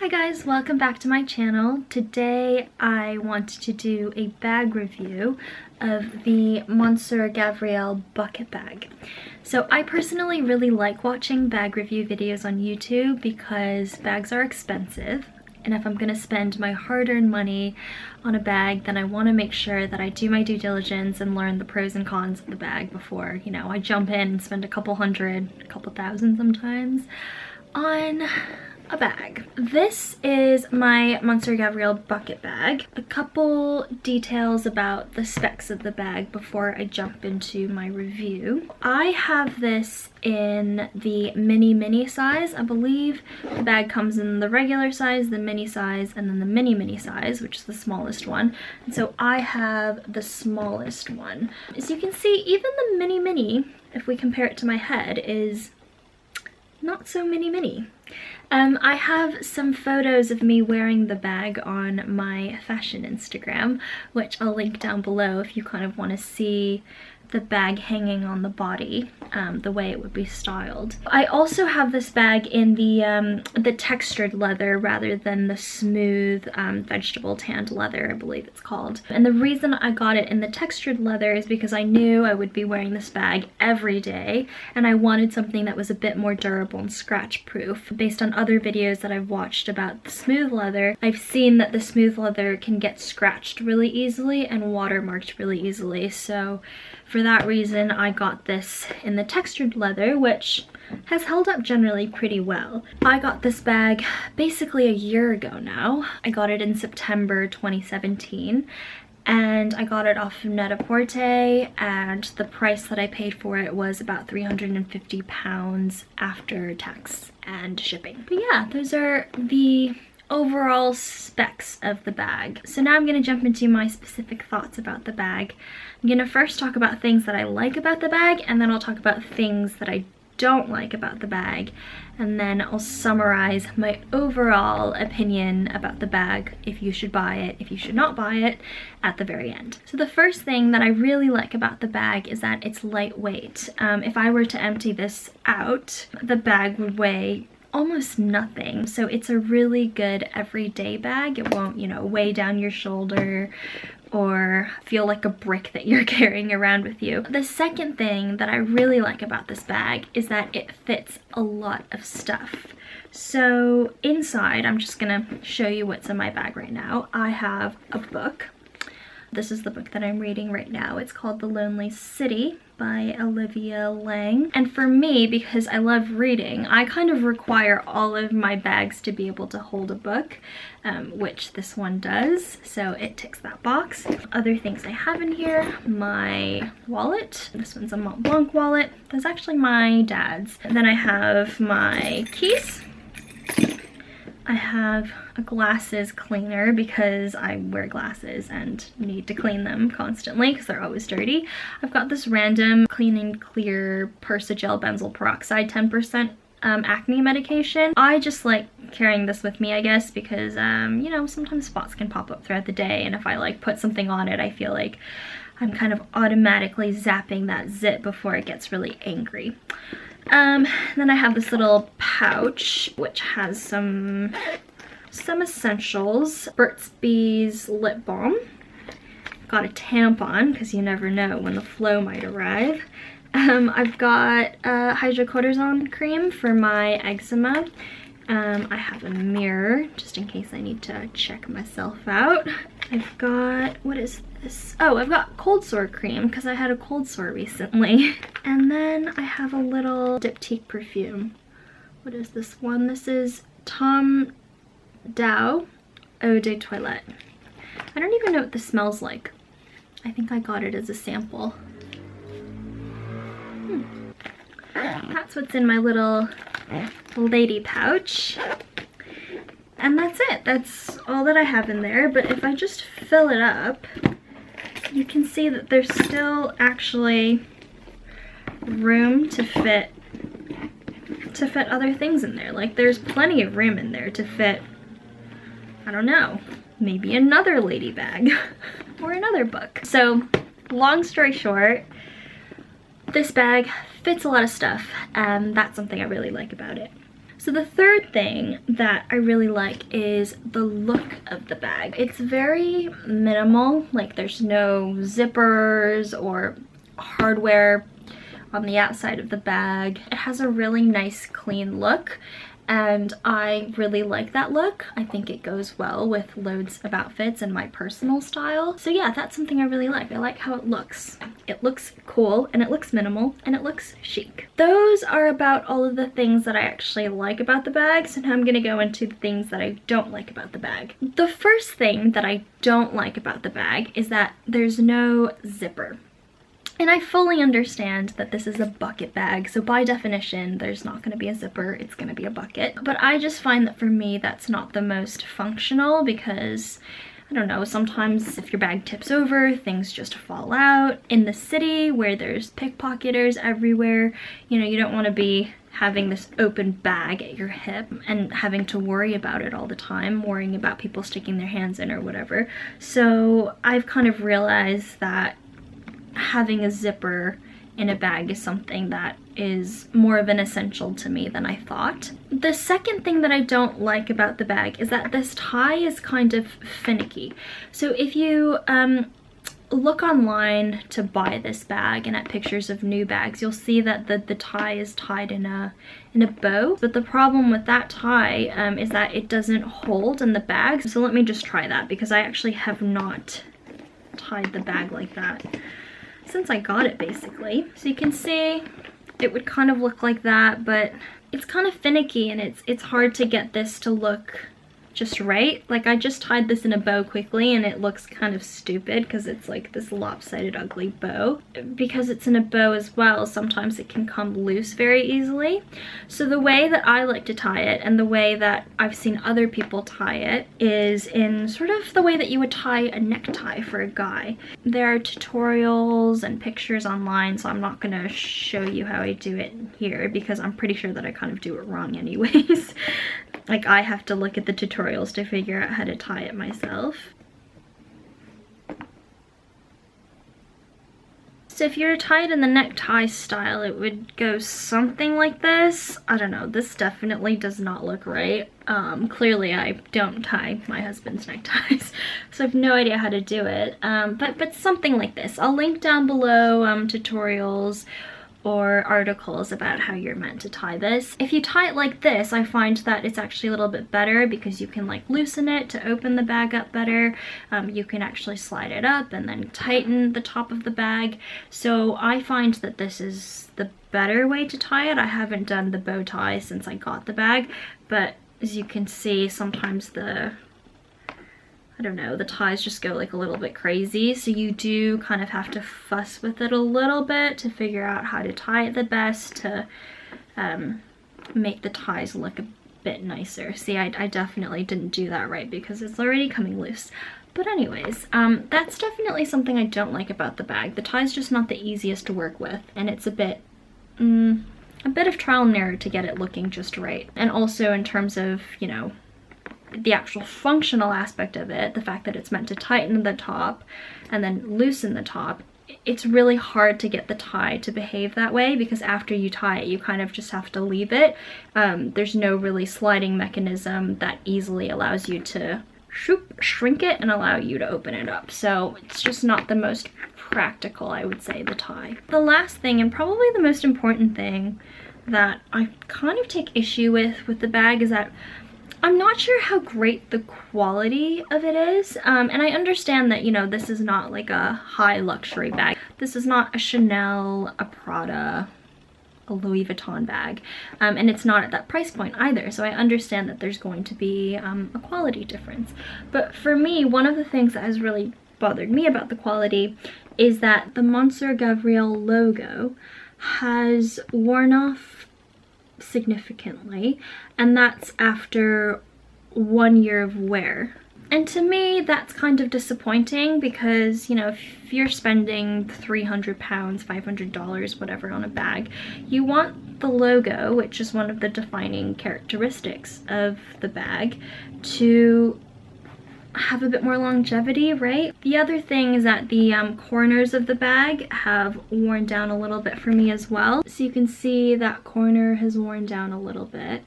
Hi guys, welcome back to my channel. Today I wanted to do a bag review of the Monsieur Gabriel bucket bag. So I personally really like watching bag review videos on YouTube because bags are expensive, and if I'm gonna spend my hard-earned money on a bag, then I want to make sure that I do my due diligence and learn the pros and cons of the bag before, you know, I jump in and spend a couple hundred, a couple thousand sometimes on a bag. This is my Monsieur Gabriel bucket bag. A couple details about the specs of the bag before I jump into my review. I have this in the mini size. I believe the bag comes in the regular size, the mini size, and then the mini size, which is the smallest one. And so I have the smallest one. As you can see, even the mini, if we compare it to my head, is not so mini. I have some photos of me wearing the bag on my fashion Instagram, which I'll link down below if you kind of want to see the bag hanging on the body, the way it would be styled. I also have this bag in the textured leather rather than the smooth vegetable tanned leather, I believe it's called. And the reason I got it in the textured leather is because I knew I would be wearing this bag every day, and I wanted something that was a bit more durable and scratch proof. Based on other videos that I've watched about the smooth leather, I've seen that the smooth leather can get scratched really easily and watermarked really easily. So for that reason, I got this in the textured leather, which has held up generally pretty well. I got this bag basically a year ago now. I got it in September 2017, and I got it off of Net-a-Porter, and the price that I paid for it was about £350 after tax and shipping. But yeah, those are the overall specs of the bag. So now I'm going to jump into my specific thoughts about the bag. I'm going to first talk about things that I like about the bag, and then I'll talk about things that I don't like about the bag, and then I'll summarize my overall opinion about the bag, if you should buy it, if you should not buy it, at the very end. So the first thing that I really like about the bag is that it's lightweight. If I were to empty this out, the bag would weigh almost nothing. So it's a really good everyday bag. It won't, you know, weigh down your shoulder or feel like a brick that you're carrying around with you. The second thing that I really like about this bag is that it fits a lot of stuff. So inside, I'm just gonna show you what's in my bag right now. I have a book. This is the book that I'm reading right now. It's called The Lonely City by Olivia Laing. And for me, because I love reading, I kind of require all of my bags to be able to hold a book, which this one does. So it ticks that box. Other things I have in here, my wallet. This one's a Mont Blanc wallet. That's actually my dad's. And then I have my keys. I have a glasses cleaner because I wear glasses and need to clean them constantly because they're always dirty. I've got this random Clean and Clear Persagel benzoyl peroxide 10% acne medication. I just like carrying this with me, I guess, because you know, sometimes spots can pop up throughout the day, and if I like put something on it, I feel like I'm kind of automatically zapping that zit before it gets really angry. Then I have this little pouch which has some essentials. Burt's Bees lip balm. Got a tampon because you never know when the flow might arrive. I've got hydrocortisone cream for my eczema. I have a mirror just in case I need to check myself out. I've got, what is this? Oh, I've got cold sore cream because I had a cold sore recently. And then I have a little diptyque perfume. What is this one? This is Tom Dao Eau de Toilette. I don't even know what this smells like. I think I got it as a sample. That's what's in my little lady pouch. And that's it. That's all that I have in there. But if I just fill it up, you can see that there's still actually room to fit other things in there. Like, there's plenty of room in there to fit, I don't know, maybe another lady bag or another book. So long story short, this bag fits a lot of stuff, and that's something I really like about it. So the third thing that I really like is the look of the bag. It's very minimal, like there's no zippers or hardware on the outside of the bag. It has a really nice clean look, and I really like that look. I think it goes well with loads of outfits and my personal style. So yeah, that's something I really like. I like how it looks. It looks cool, and it looks minimal, and it looks chic. Those are about all of the things that I actually like about the bag, so now I'm gonna go into the things that I don't like about the bag. The first thing that I don't like about the bag is that there's no zipper. And I fully understand that this is a bucket bag, so by definition, there's not going to be a zipper, it's going to be a bucket. But I just find that for me, that's not the most functional because, I don't know, sometimes if your bag tips over, things just fall out. In the city where there's pickpocketers everywhere, you know, you don't want to be having this open bag at your hip and having to worry about it all the time, worrying about people sticking their hands in or whatever. So I've kind of realized that having a zipper in a bag is something that is more of an essential to me than I thought. The second thing that I don't like about the bag is that this tie is kind of finicky. So if you look online to buy this bag and at pictures of new bags, you'll see that the tie is tied in a bow. But the problem with that tie is that it doesn't hold in the bag. So let me just try that because I actually have not tied the bag like that since I got it, basically. So you can see it would kind of look like that, but it's kind of finicky, and it's hard to get this to look just right. Like I just tied this in a bow quickly and it looks kind of stupid because it's like this lopsided ugly bow. Because it's in a bow as well, sometimes it can come loose very easily. So the way that I like to tie it and the way that I've seen other people tie it is in sort of the way that you would tie a necktie for a guy. There are tutorials and pictures online, so I'm not gonna show you how I do it here because I'm pretty sure that I kind of do it wrong anyways. Like I have to look at the tutorials to figure out how to tie it myself. So if you were to tie it in the necktie style, it would go something like this. I don't know, this definitely does not look right. Clearly I don't tie my husband's neckties, so I have no idea how to do it. But something like this. I'll link down below tutorials or articles about how you're meant to tie this. If you tie it like this, I find that it's actually a little bit better because you can like loosen it to open the bag up better. You can actually slide it up and then tighten the top of the bag. So I find that this is the better way to tie it. I haven't done the bow tie since I got the bag, but as you can see, sometimes I don't know, the ties just go like a little bit crazy, so you do kind of have to fuss with it a little bit to figure out how to tie it the best to make the ties look a bit nicer. See, I definitely didn't do that right because it's already coming loose. But anyways, that's definitely something I don't like about the bag. The tie's just not the easiest to work with, and it's a bit of trial and error to get it looking just right. And also in terms of, you know, the actual functional aspect of it, the fact that it's meant to tighten the top and then loosen the top, it's really hard to get the tie to behave that way because after you tie it, you kind of just have to leave it. There's no really sliding mechanism that easily allows you to shrink it and allow you to open it up. So it's just not the most practical, I would say, the tie. The last thing, and probably the most important thing that I kind of take issue with the bag, is that I'm not sure how great the quality of it is, and I understand that, you know, this is not like a high luxury bag. This is not a Chanel, a Prada, a Louis Vuitton bag, and it's not at that price point either, so I understand that there's going to be a quality difference. But for me, one of the things that has really bothered me about the quality is that the Monsieur Gabriel logo has worn off significantly, and that's after 1 year of wear. And to me, that's kind of disappointing because, you know, if you're spending £300, $500, whatever on a bag, you want the logo, which is one of the defining characteristics of the bag, to have a bit more longevity, right? The other thing is that the corners of the bag have worn down a little bit for me as well. So you can see that corner has worn down a little bit.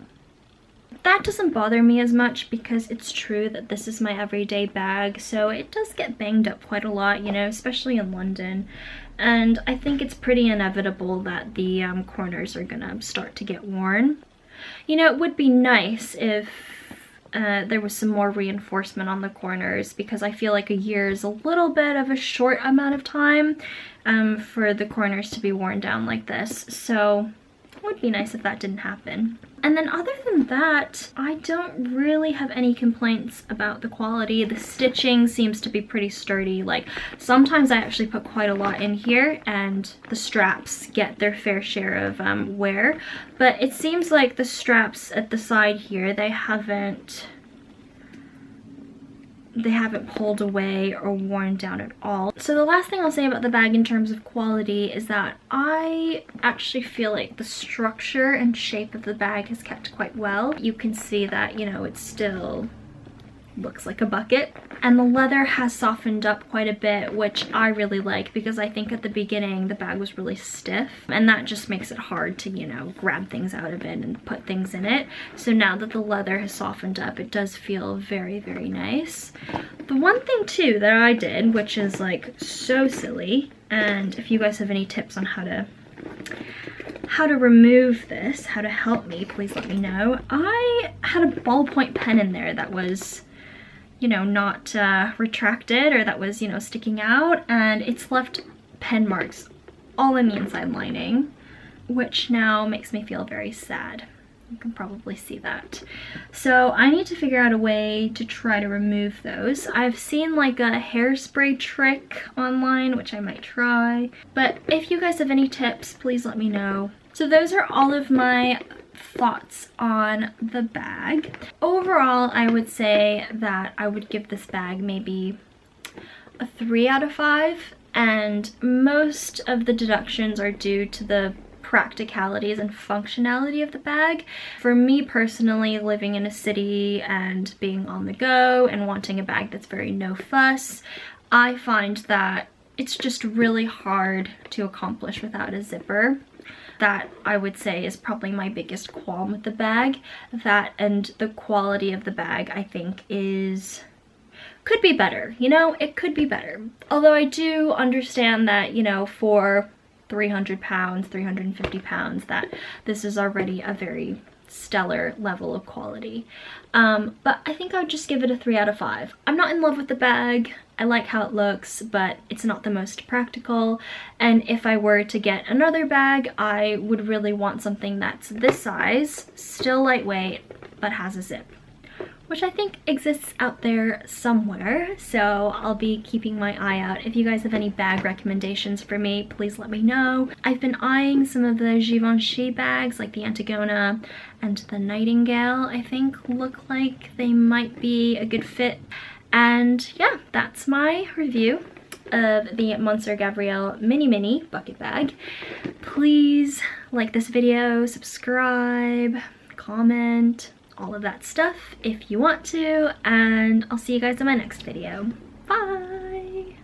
that doesn't bother me as much because it's true that this is my everyday bag, so it does get banged up quite a lot, you know, especially in London. And I think it's pretty inevitable that the corners are gonna start to get worn. You know, it would be nice if there was some more reinforcement on the corners, because I feel like a year is a little bit of a short amount of time for the corners to be worn down like this. So it would be nice if that didn't happen. And then other than that, I don't really have any complaints about the quality. The stitching seems to be pretty sturdy. Like, sometimes I actually put quite a lot in here and the straps get their fair share of wear. But it seems like the straps at the side here, they haven't pulled away or worn down at all. So the last thing I'll say about the bag in terms of quality is that I actually feel like the structure and shape of the bag has kept quite well. You can see that, you know, it still looks like a bucket. And the leather has softened up quite a bit, which I really like, because I think at the beginning the bag was really stiff, and that just makes it hard to, you know, grab things out of it and put things in it. So now that the leather has softened up, it does feel very, very nice. The one thing too that I did, which is like so silly, and if you guys have any tips on how to remove this, how to help me, please let me know. I had a ballpoint pen in there that was, you know, not retracted, or that was, you know, sticking out, and it's left pen marks all in the inside lining, which now makes me feel very sad. You can probably see that. So I need to figure out a way to try to remove those. I've seen like a hairspray trick online, which I might try, but if you guys have any tips, please let me know. So those are all of my thoughts on the bag. Overall, I would say that I would give this bag maybe a 3 out of 5, and most of the deductions are due to the practicalities and functionality of the bag. For me personally, living in a city and being on the go and wanting a bag that's very no fuss, I find that it's just really hard to accomplish without a zipper. That, I would say, is probably my biggest qualm with the bag. That and the quality of the bag, I think, could be better, you know, it could be better. Although I do understand that, you know, for 300 pounds, 350 pounds, that this is already a very stellar level of quality. But I think I would just give it a 3 out of 5. I'm not in love with the bag. I like how it looks, but it's not the most practical. And if I were to get another bag, I would really want something that's this size, still lightweight, but has a zip, which I think exists out there somewhere. So I'll be keeping my eye out. If you guys have any bag recommendations for me, please let me know. I've been eyeing some of the Givenchy bags, like the Antigona and the Nightingale. I think look like they might be a good fit. And yeah, that's my review of the Monsieur Gabriel Mini bucket bag. Please like this video, subscribe, comment, all of that stuff if you want to, and I'll see you guys in my next video. Bye!